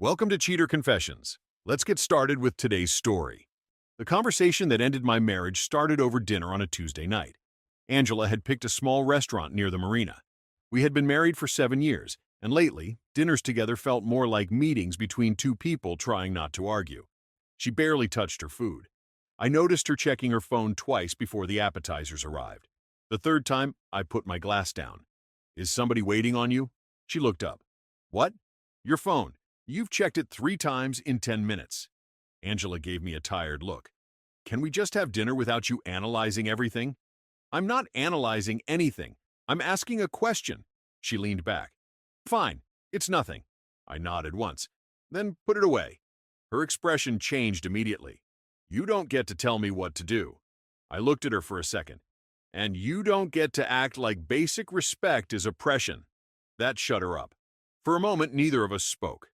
Welcome to Cheater Confessions. Let's get started with today's story. The conversation that ended my marriage started over dinner on a Tuesday night. Angela had picked a small restaurant near the marina. We had been married for 7 years, and lately, dinners together felt more like meetings between two people trying not to argue. She barely touched her food. I noticed her checking her phone twice before the appetizers arrived. The third time, I put my glass down. "Is somebody waiting on you?" She looked up. "What?" "Your phone. You've checked it 3 times in 10 minutes." Angela gave me a tired look. "Can we just have dinner without you analyzing everything?" "I'm not analyzing anything. I'm asking a question." She leaned back. "Fine, it's nothing." I nodded once. "Then put it away." Her expression changed immediately. "You don't get to tell me what to do." I looked at her for a second. "And you don't get to act like basic respect is oppression." That shut her up. For a moment, neither of us spoke.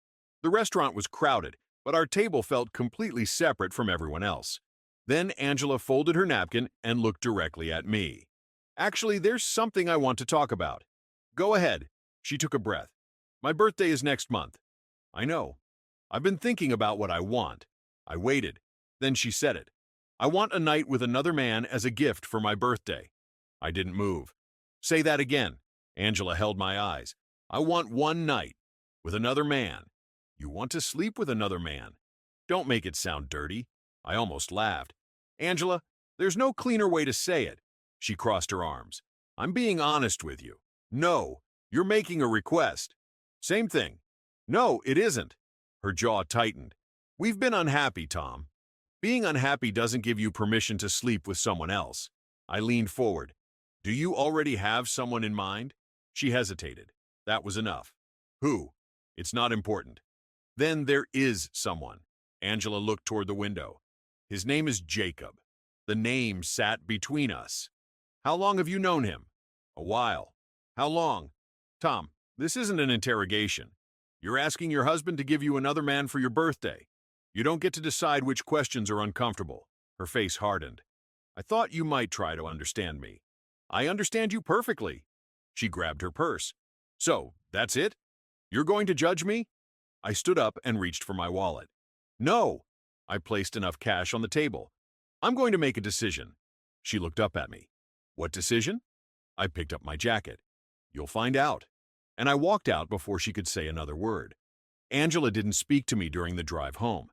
The restaurant was crowded, but our table felt completely separate from everyone else. Then Angela folded her napkin and looked directly at me. "Actually, there's something I want to talk about." "Go ahead." She took a breath. "My birthday is next month." "I know. I've been thinking about what I want." I waited. Then she said it. "I want a night with another man as a gift for my birthday." I didn't move. "Say that again." Angela held my eyes. "I want one night with another man." "You want to sleep with another man?" "Don't make it sound dirty." I almost laughed. "Angela, there's no cleaner way to say it." She crossed her arms. "I'm being honest with you." "No, you're making a request." "Same thing." "No, it isn't." Her jaw tightened. "We've been unhappy, Tom." "Being unhappy doesn't give you permission to sleep with someone else." I leaned forward. "Do you already have someone in mind?" She hesitated. That was enough. "Who?" "It's not important." "Then there is someone." Angela looked toward the window. "His name is Jacob." The name sat between us. "How long have you known him?" "A while." "How long?" "Tom, this isn't an interrogation. You're asking your husband to give you another man for your birthday. You don't get to decide which questions are uncomfortable." Her face hardened. "I thought you might try to understand me." "I understand you perfectly." She grabbed her purse. "So, that's it? You're going to judge me?" I stood up and reached for my wallet. "No." I placed enough cash on the table. "I'm going to make a decision." She looked up at me. "What decision?" I picked up my jacket. "You'll find out." And I walked out before she could say another word. Angela didn't speak to me during the drive home.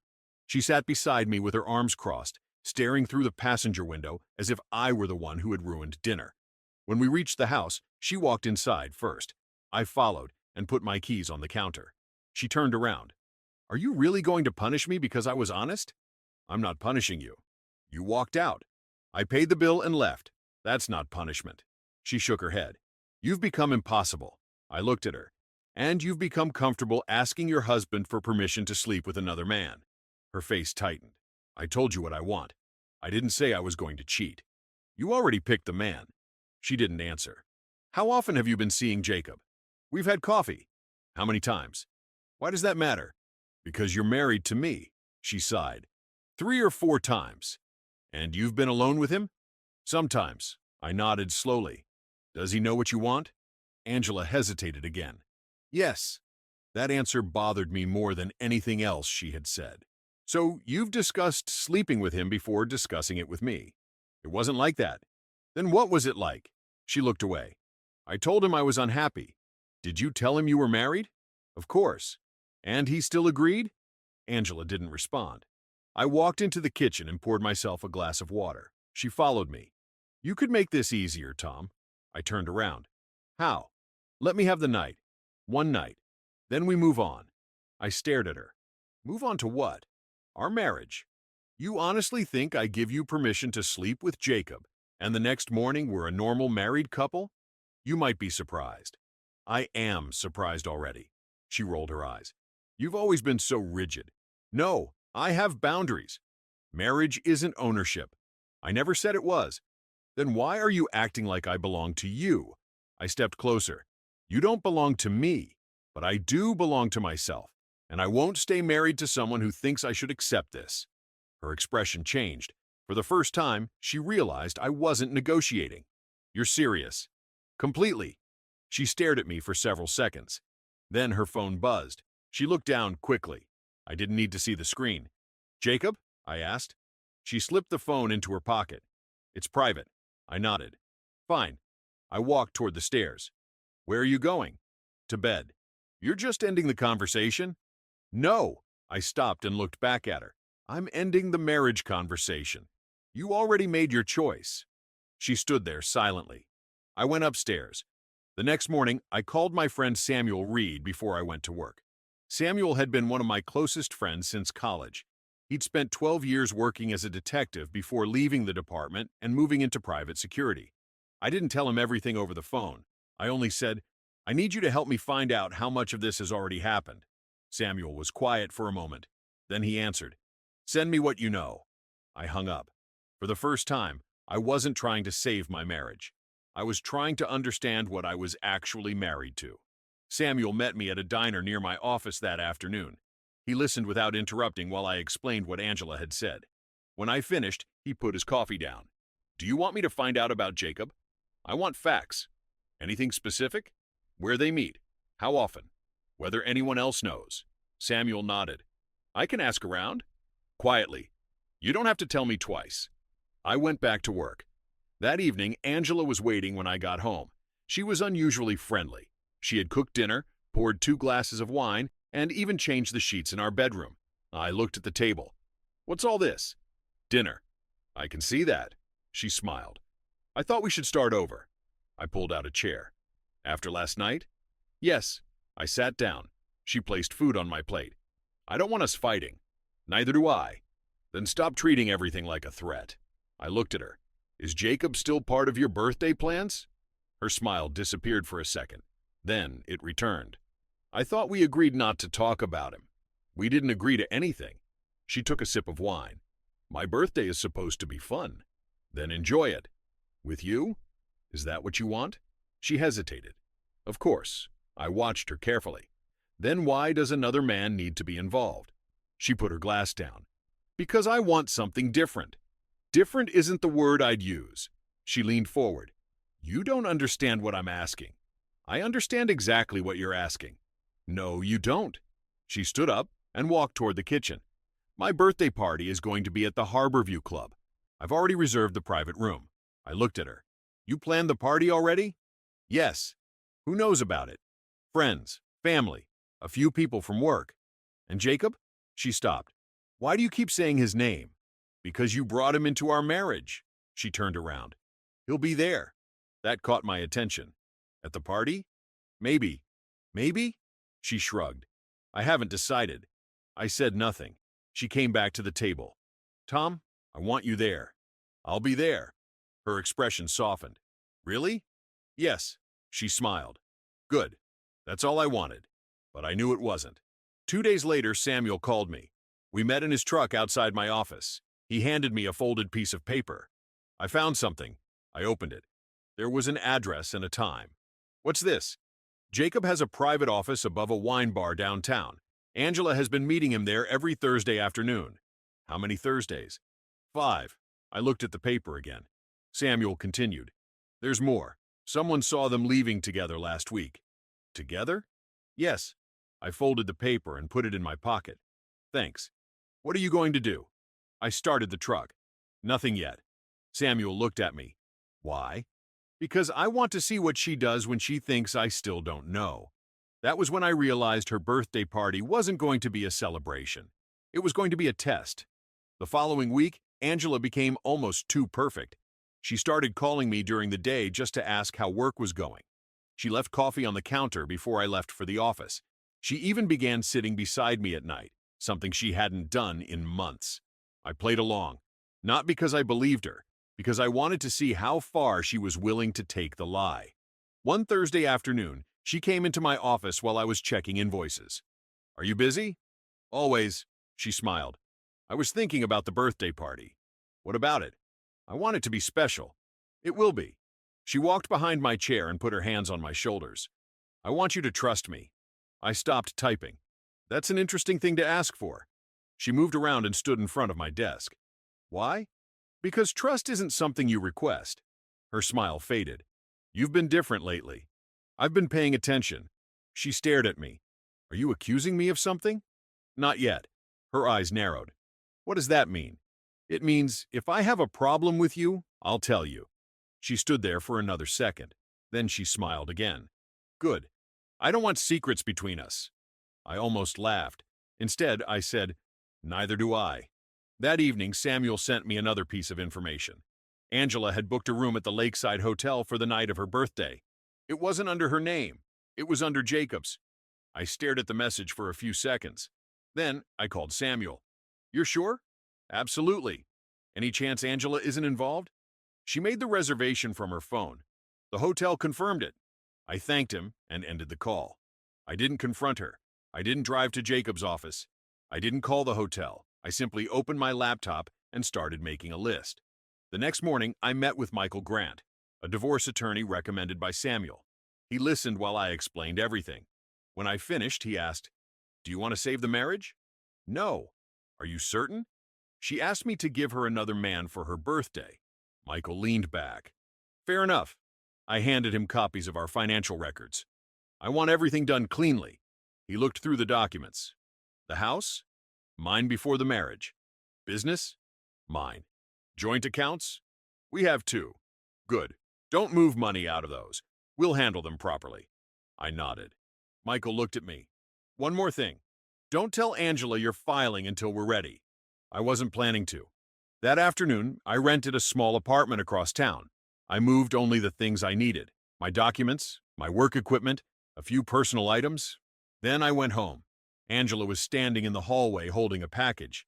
She sat beside me with her arms crossed, staring through the passenger window as if I were the one who had ruined dinner. When we reached the house, she walked inside first. I followed and put my keys on the counter. She turned around. "Are you really going to punish me because I was honest?" "I'm not punishing you." "You walked out." "I paid the bill and left." "That's not punishment." She shook her head. "You've become impossible." I looked at her. "And you've become comfortable asking your husband for permission to sleep with another man." Her face tightened. "I told you what I want. I didn't say I was going to cheat." "You already picked the man." She didn't answer. "How often have you been seeing Jacob?" "We've had coffee." "How many times?" "Why does that matter?" "Because you're married to me." She sighed. "3 or 4 times." "And you've been alone with him?" "Sometimes." I nodded slowly. "Does he know what you want?" Angela hesitated again. "Yes." That answer bothered me more than anything else she had said. "So you've discussed sleeping with him before discussing it with me?" "It wasn't like that." "Then what was it like?" She looked away. "I told him I was unhappy." "Did you tell him you were married?" "Of course." "And he still agreed?" Angela didn't respond. I walked into the kitchen and poured myself a glass of water. She followed me. "You could make this easier, Tom." I turned around. "How?" "Let me have the night. One night. Then we move on." I stared at her. "Move on to what?" "Our marriage." "You honestly think I give you permission to sleep with Jacob, and the next morning we're a normal married couple?" "You might be surprised." "I am surprised already." She rolled her eyes. "You've always been so rigid." "No, I have boundaries. Marriage isn't ownership." "I never said it was." "Then why are you acting like I belong to you?" I stepped closer. "You don't belong to me, but I do belong to myself, and I won't stay married to someone who thinks I should accept this." Her expression changed. For the first time, she realized I wasn't negotiating. "You're serious?" "Completely." She stared at me for several seconds. Then her phone buzzed. She looked down quickly. I didn't need to see the screen. Jacob? I asked. She slipped the phone into her pocket. It's private. I nodded. Fine. I walked toward the stairs. Where are you going? To bed. You're just ending the conversation? No. I stopped and looked back at her. I'm ending the marriage conversation. You already made your choice. She stood there silently. I went upstairs. The next morning, I called my friend Samuel Reed before I went to work. Samuel had been one of my closest friends since college. He'd spent 12 years working as a detective before leaving the department and moving into private security. I didn't tell him everything over the phone. I only said, I need you to help me find out how much of this has already happened. Samuel was quiet for a moment. Then he answered, Send me what you know. I hung up. For the first time, I wasn't trying to save my marriage. I was trying to understand what I was actually married to. Samuel met me at a diner near my office that afternoon. He listened without interrupting while I explained what Angela had said. When I finished, he put his coffee down. Do you want me to find out about Jacob? I want facts. Anything specific? Where they meet? How often? Whether anyone else knows? Samuel nodded. I can ask around. Quietly. You don't have to tell me twice. I went back to work. That evening, Angela was waiting when I got home. She was unusually friendly. She had cooked dinner, poured 2 glasses of wine, and even changed the sheets in our bedroom. I looked at the table. What's all this? Dinner. I can see that. She smiled. I thought we should start over. I pulled out a chair. After last night? Yes. I sat down. She placed food on my plate. I don't want us fighting. Neither do I. Then stop treating everything like a threat. I looked at her. Is Jacob still part of your birthday plans? Her smile disappeared for a second. Then it returned. I thought we agreed not to talk about him. We didn't agree to anything. She took a sip of wine. My birthday is supposed to be fun. Then enjoy it. With you? Is that what you want? She hesitated. Of course. I watched her carefully. Then why does another man need to be involved? She put her glass down. Because I want something different. Different isn't the word I'd use. She leaned forward. You don't understand what I'm asking. I understand exactly what you're asking. No, you don't. She stood up and walked toward the kitchen. My birthday party is going to be at the Harborview Club. I've already reserved the private room. I looked at her. You planned the party already? Yes. Who knows about it? Friends, family, a few people from work. And Jacob? She stopped. Why do you keep saying his name? Because you brought him into our marriage. She turned around. He'll be there. That caught my attention. At the party? Maybe. Maybe? She shrugged. I haven't decided. I said nothing. She came back to the table. Tom, I want you there. I'll be there. Her expression softened. Really? Yes. She smiled. Good. That's all I wanted. But I knew it wasn't. 2 days later, Samuel called me. We met in his truck outside my office. He handed me a folded piece of paper. I found something. I opened it. There was an address and a time. What's this? Jacob has a private office above a wine bar downtown. Angela has been meeting him there every Thursday afternoon. How many Thursdays? 5. I looked at the paper again. Samuel continued. There's more. Someone saw them leaving together last week. Together? Yes. I folded the paper and put it in my pocket. Thanks. What are you going to do? I started the truck. Nothing yet. Samuel looked at me. Why? Because I want to see what she does when she thinks I still don't know. That was when I realized her birthday party wasn't going to be a celebration. It was going to be a test. The following week, Angela became almost too perfect. She started calling me during the day just to ask how work was going. She left coffee on the counter before I left for the office. She even began sitting beside me at night, something she hadn't done in months. I played along, not because I believed her, because I wanted to see how far she was willing to take the lie. One Thursday afternoon, she came into my office while I was checking invoices. Are you busy? Always, she smiled. I was thinking about the birthday party. What about it? I want it to be special. It will be. She walked behind my chair and put her hands on my shoulders. I want you to trust me. I stopped typing. That's an interesting thing to ask for. She moved around and stood in front of my desk. Why? Because trust isn't something you request. Her smile faded. You've been different lately. I've been paying attention. She stared at me. Are you accusing me of something? Not yet. Her eyes narrowed. What does that mean? It means if I have a problem with you, I'll tell you. She stood there for another second. Then she smiled again. Good. I don't want secrets between us. I almost laughed. Instead, I said, neither do I. That evening, Samuel sent me another piece of information. Angela had booked a room at the Lakeside Hotel for the night of her birthday. It wasn't under her name. It was under Jacob's. I stared at the message for a few seconds. Then I called Samuel. You're sure? Absolutely. Any chance Angela isn't involved? She made the reservation from her phone. The hotel confirmed it. I thanked him and ended the call. I didn't confront her. I didn't drive to Jacob's office. I didn't call the hotel. I simply opened my laptop and started making a list. The next morning, I met with Michael Grant, a divorce attorney recommended by Samuel. He listened while I explained everything. When I finished, he asked, "Do you want to save the marriage?" "No." "Are you certain?" "She asked me to give her another man for her birthday." Michael leaned back. "Fair enough." I handed him copies of our financial records. "I want everything done cleanly." He looked through the documents. "The house?" "Mine before the marriage." "Business?" "Mine." "Joint accounts?" "We have two." "Good. Don't move money out of those. We'll handle them properly." I nodded. Michael looked at me. "One more thing. Don't tell Angela you're filing until we're ready." I wasn't planning to. That afternoon, I rented a small apartment across town. I moved only the things I needed, my documents, my work equipment, a few personal items. Then I went home. Angela was standing in the hallway holding a package.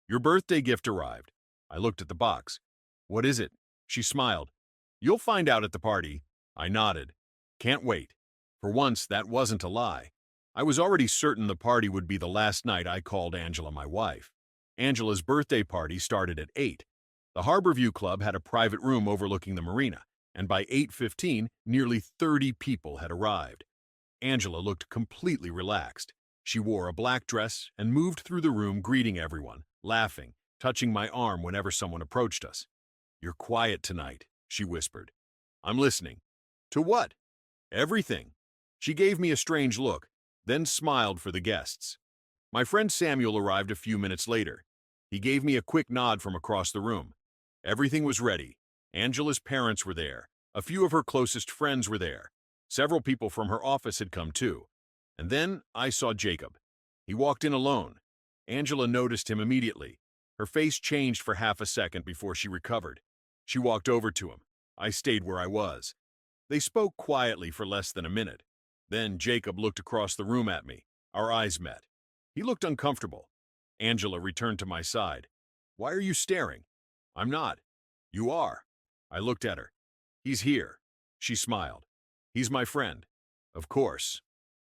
"Your birthday gift arrived." I looked at the box. "What is it?" She smiled. "You'll find out at the party." I nodded. "Can't wait." For once, that wasn't a lie. I was already certain the party would be the last night I called Angela my wife. Angela's birthday party started at 8. The Harborview Club had a private room overlooking the marina, and by 8:15, nearly 30 people had arrived. Angela looked completely relaxed. She wore a black dress and moved through the room greeting everyone, laughing, touching my arm whenever someone approached us. "You're quiet tonight," she whispered. "I'm listening." "To what?" "Everything." She gave me a strange look, then smiled for the guests. My friend Samuel arrived a few minutes later. He gave me a quick nod from across the room. Everything was ready. Angela's parents were there. A few of her closest friends were there. Several people from her office had come too. And then I saw Jacob. He walked in alone. Angela noticed him immediately. Her face changed for half a second before she recovered. She walked over to him. I stayed where I was. They spoke quietly for less than a minute. Then Jacob looked across the room at me. Our eyes met. He looked uncomfortable. Angela returned to my side. "Why are you staring?" "I'm not." "You are." I looked at her. "He's here." She smiled. "He's my friend." "Of course."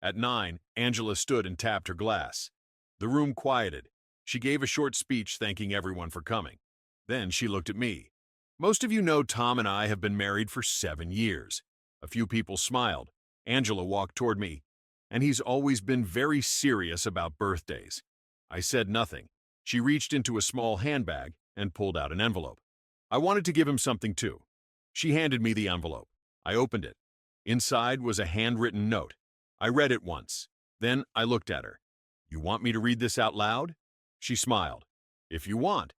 At 9, Angela stood and tapped her glass. The room quieted. She gave a short speech thanking everyone for coming. Then she looked at me. "Most of you know Tom and I have been married for 7 years." A few people smiled. Angela walked toward me. "And he's always been very serious about birthdays." I said nothing. She reached into a small handbag and pulled out an envelope. I wanted to give him something too. She handed me the envelope. I opened it. Inside was a handwritten note. I read it once. Then I looked at her. "You want me to read this out loud?" She smiled. "If you want."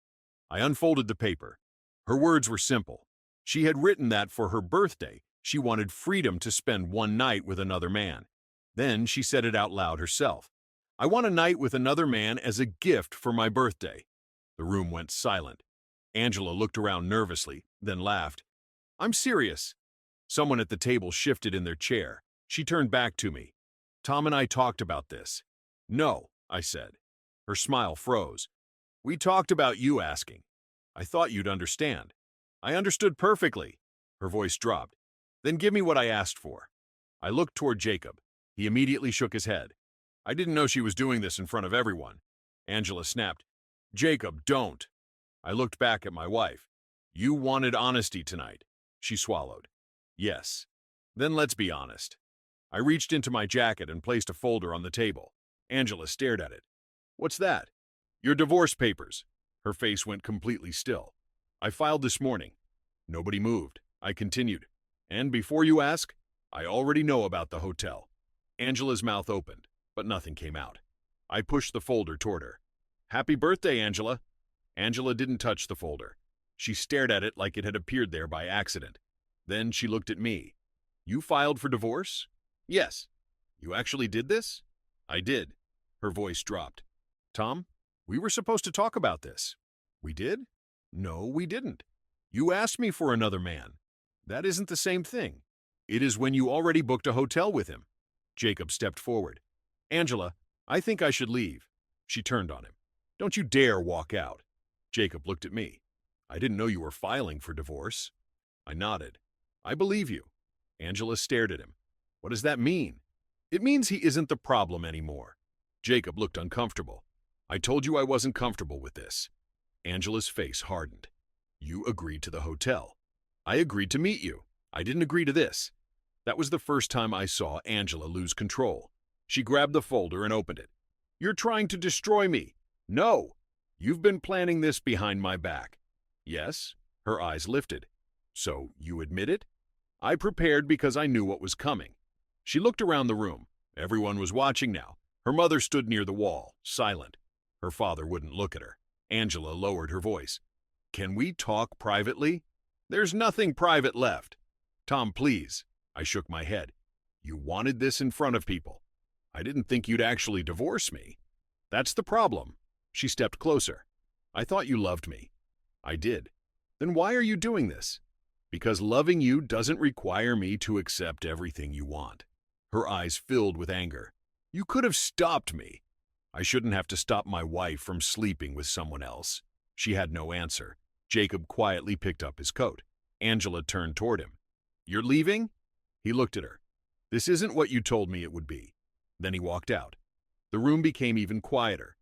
I unfolded the paper. Her words were simple. She had written that for her birthday, she wanted freedom to spend one night with another man. Then she said it out loud herself. "I want a night with another man as a gift for my birthday." The room went silent. Angela looked around nervously, then laughed. "I'm serious." Someone at the table shifted in their chair. She turned back to me. "Tom and I talked about this." "No," I said. Her smile froze. "We talked about you asking. I thought you'd understand." "I understood perfectly." Her voice dropped. "Then give me what I asked for." I looked toward Jacob. He immediately shook his head. "I didn't know she was doing this in front of everyone." Angela snapped. "Jacob, don't." I looked back at my wife. "You wanted honesty tonight." She swallowed. "Yes." "Then let's be honest." I reached into my jacket and placed a folder on the table. Angela stared at it. "What's that?" "Your divorce papers." Her face went completely still. "I filed this morning." Nobody moved. I continued. "And before you ask, I already know about the hotel." Angela's mouth opened. but nothing came out. I pushed the folder toward her. "Happy birthday, Angela." Angela didn't touch the folder. She stared at it like it had appeared there by accident. Then she looked at me. "You filed for divorce?" "Yes." "You actually did this?" "I did." Her voice dropped. "Tom, we were supposed to talk about this." "We did?" "No, we didn't. You asked me for another man. That isn't the same thing. It is when you already booked a hotel with him." Jacob stepped forward. "Angela, I think I should leave." She turned on him. "Don't you dare walk out." Jacob looked at me. "I didn't know you were filing for divorce." I nodded. "I believe you." Angela stared at him. "What does that mean?" "It means he isn't the problem anymore." Jacob looked uncomfortable. "I told you I wasn't comfortable with this." Angela's face hardened. "You agreed to the hotel." "I agreed to meet you. I didn't agree to this." That was the first time I saw Angela lose control. She grabbed the folder and opened it. "You're trying to destroy me." "No. You've been planning this behind my back." "Yes." Her eyes lifted. "So you admit it?" "I prepared because I knew what was coming." She looked around the room. Everyone was watching now. Her mother stood near the wall, silent. Her father wouldn't look at her. Angela lowered her voice. "Can we talk privately?" "There's nothing private left." "Tom, please." I shook my head. "You wanted this in front of people." "I didn't think you'd actually divorce me." "That's the problem." She stepped closer. "I thought you loved me." "I did." "Then why are you doing this?" "Because loving you doesn't require me to accept everything you want." Her eyes filled with anger. "You could have stopped me." "I shouldn't have to stop my wife from sleeping with someone else." She had no answer. Jacob quietly picked up his coat. Angela turned toward him. "You're leaving?" He looked at her. "This isn't what you told me it would be." Then he walked out. The room became even quieter.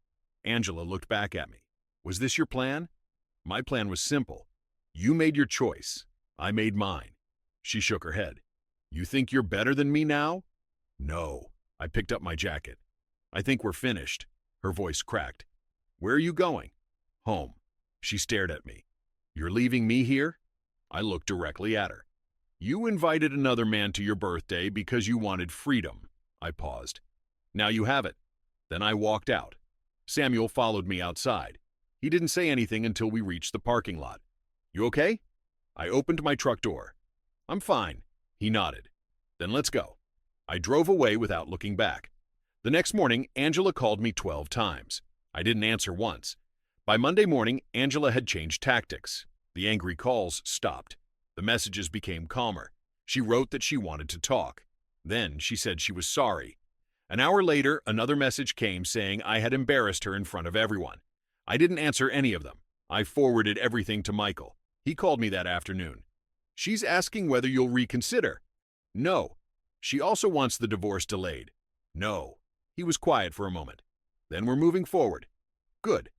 Angela looked back at me. "Was this your plan?" "My plan was simple. You made your choice. I made mine." She shook her head. "You think you're better than me now?" "No." I picked up my jacket. "I think we're finished." Her voice cracked. "Where are you going?" "Home." She stared at me. "You're leaving me here?" I looked directly at her. "You invited another man to your birthday because you wanted freedom." I paused. "Now you have it." Then I walked out. Samuel followed me outside. He didn't say anything until we reached the parking lot. "You okay?" I opened my truck door. "I'm fine." He nodded. "Then let's go." I drove away without looking back. The next morning, Angela called me 12 times. I didn't answer once. By Monday morning, Angela had changed tactics. The angry calls stopped. The messages became calmer. She wrote that she wanted to talk. Then she said she was sorry. An hour later, another message came saying I had embarrassed her in front of everyone. I didn't answer any of them. I forwarded everything to Michael. He called me that afternoon. "She's asking whether you'll reconsider." "No." "She also wants the divorce delayed." "No." He was quiet for a moment. "Then we're moving forward." "Good."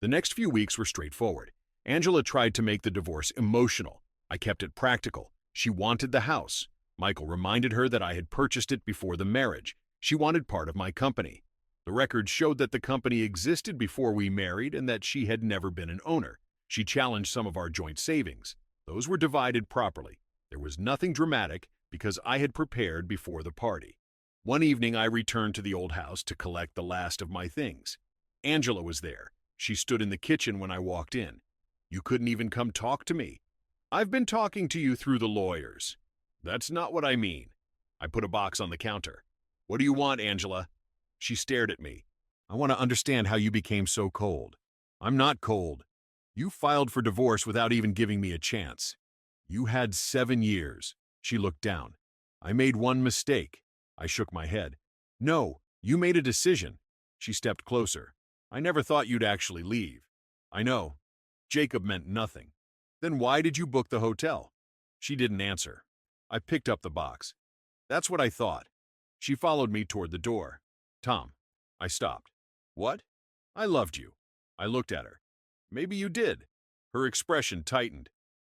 The next few weeks were straightforward. Angela tried to make the divorce emotional. I kept it practical. She wanted the house. Michael reminded her that I had purchased it before the marriage. She wanted part of my company. The records showed that the company existed before we married and that she had never been an owner. She challenged some of our joint savings. Those were divided properly. There was nothing dramatic because I had prepared before the party. One evening, I returned to the old house to collect the last of my things. Angela was there. She stood in the kitchen when I walked in. "You couldn't even come talk to me." "I've been talking to you through the lawyers." "That's not what I mean." I put a box on the counter. "What do you want, Angela?" She stared at me. "I want to understand how you became so cold." "I'm not cold. You filed for divorce without even giving me a chance. You had 7 years." She looked down. "I made one mistake." I shook my head. "No, you made a decision." She stepped closer. "I never thought you'd actually leave." "I know." Jacob meant nothing. "Then why did you book the hotel?" She didn't answer. I picked up the box. "That's what I thought." She followed me toward the door. "Tom." I stopped. "What?" "I loved you." I looked at her. "Maybe you did." Her expression tightened.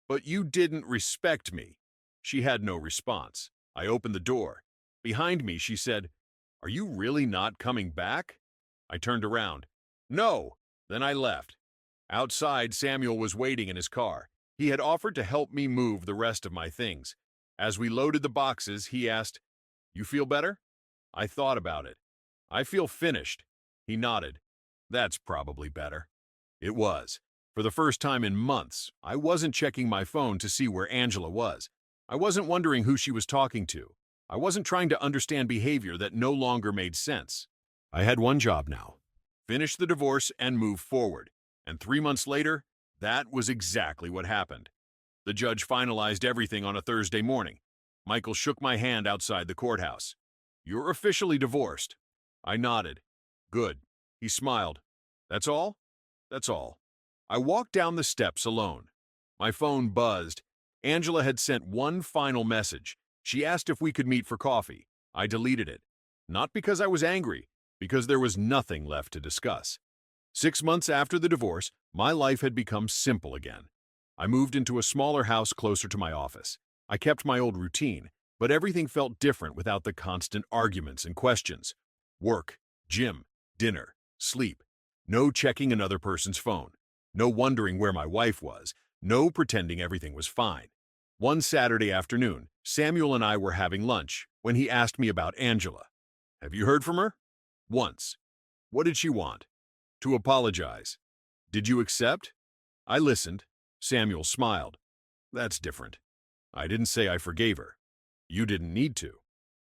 "But you didn't respect me." She had no response. I opened the door. Behind me, she said, "Are you really not coming back?" I turned around. "No." Then I left. Outside, Samuel was waiting in his car. He had offered to help me move the rest of my things. As we loaded the boxes, he asked, "You feel better?" I thought about it. I feel finished. He nodded. That's probably better. It was. For the first time in months, I wasn't checking my phone to see where Angela was. I wasn't wondering who she was talking to. I wasn't trying to understand behavior that no longer made sense. I had one job now. Finish the divorce and move forward. And 3 months later, that was exactly what happened. The judge finalized everything on a Thursday morning. Michael shook my hand outside the courthouse. You're officially divorced. I nodded. Good. He smiled. That's all? That's all. I walked down the steps alone. My phone buzzed. Angela had sent one final message. She asked if we could meet for coffee. I deleted it. Not because I was angry, because there was nothing left to discuss. 6 months after the divorce, my life had become simple again. I moved into a smaller house closer to my office. I kept my old routine, but everything felt different without the constant arguments and questions. Work, gym, dinner, sleep. No checking another person's phone. No wondering where my wife was. No pretending everything was fine. One Saturday afternoon, Samuel and I were having lunch when he asked me about Angela. Have you heard from her? Once. What did she want? To apologize. Did you accept? I listened. Samuel smiled. That's different. I didn't say I forgave her. You didn't need to.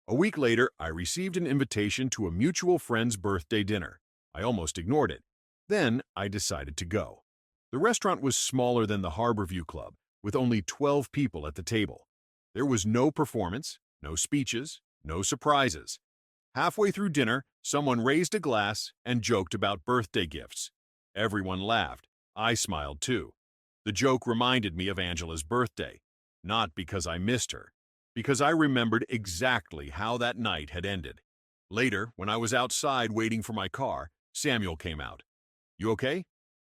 A week later, I received an invitation to a mutual friend's birthday dinner. I almost ignored it. Then I decided to go. The restaurant was smaller than the Harborview Club, with only 12 people at the table. There was no performance, no speeches, no surprises. Halfway through dinner, someone raised a glass and joked about birthday gifts. Everyone laughed. I smiled too. The joke reminded me of Angela's birthday, not because I missed her, because I remembered exactly how that night had ended. Later, when I was outside waiting for my car, Samuel came out. You okay?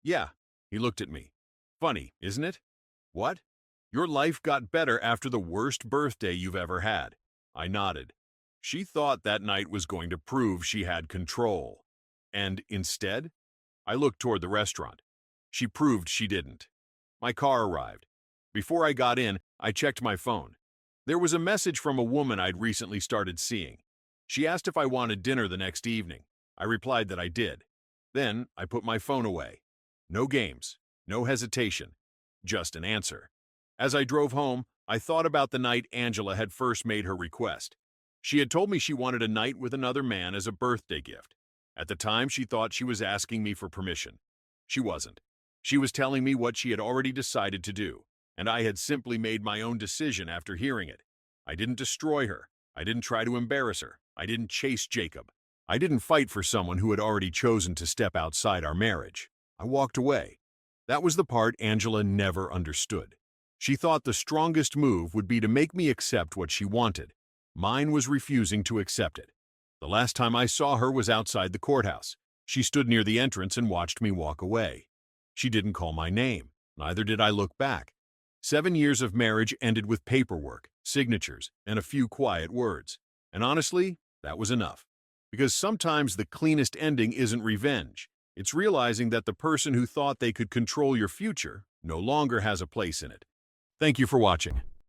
Yeah. He looked at me. Funny, isn't it? What? Your life got better after the worst birthday you've ever had. I nodded. She thought that night was going to prove she had control. And instead, I looked toward the restaurant. She proved she didn't. My car arrived. Before I got in, I checked my phone. There was a message from a woman I'd recently started seeing. She asked if I wanted dinner the next evening. I replied that I did. Then I put my phone away. No games, no hesitation, just an answer. As I drove home, I thought about the night Angela had first made her request. She had told me she wanted a night with another man as a birthday gift. At the time, she thought she was asking me for permission. She wasn't. She was telling me what she had already decided to do, and I had simply made my own decision after hearing it. I didn't destroy her. I didn't try to embarrass her. I didn't chase Jacob. I didn't fight for someone who had already chosen to step outside our marriage. I walked away. That was the part Angela never understood. She thought the strongest move would be to make me accept what she wanted. Mine was refusing to accept it. The last time I saw her was outside the courthouse. She stood near the entrance and watched me walk away. She didn't call my name. Neither did I look back. 7 years of marriage ended with paperwork, signatures, and a few quiet words. And honestly, that was enough. Because sometimes the cleanest ending isn't revenge. It's realizing that the person who thought they could control your future no longer has a place in it. Thank you for watching.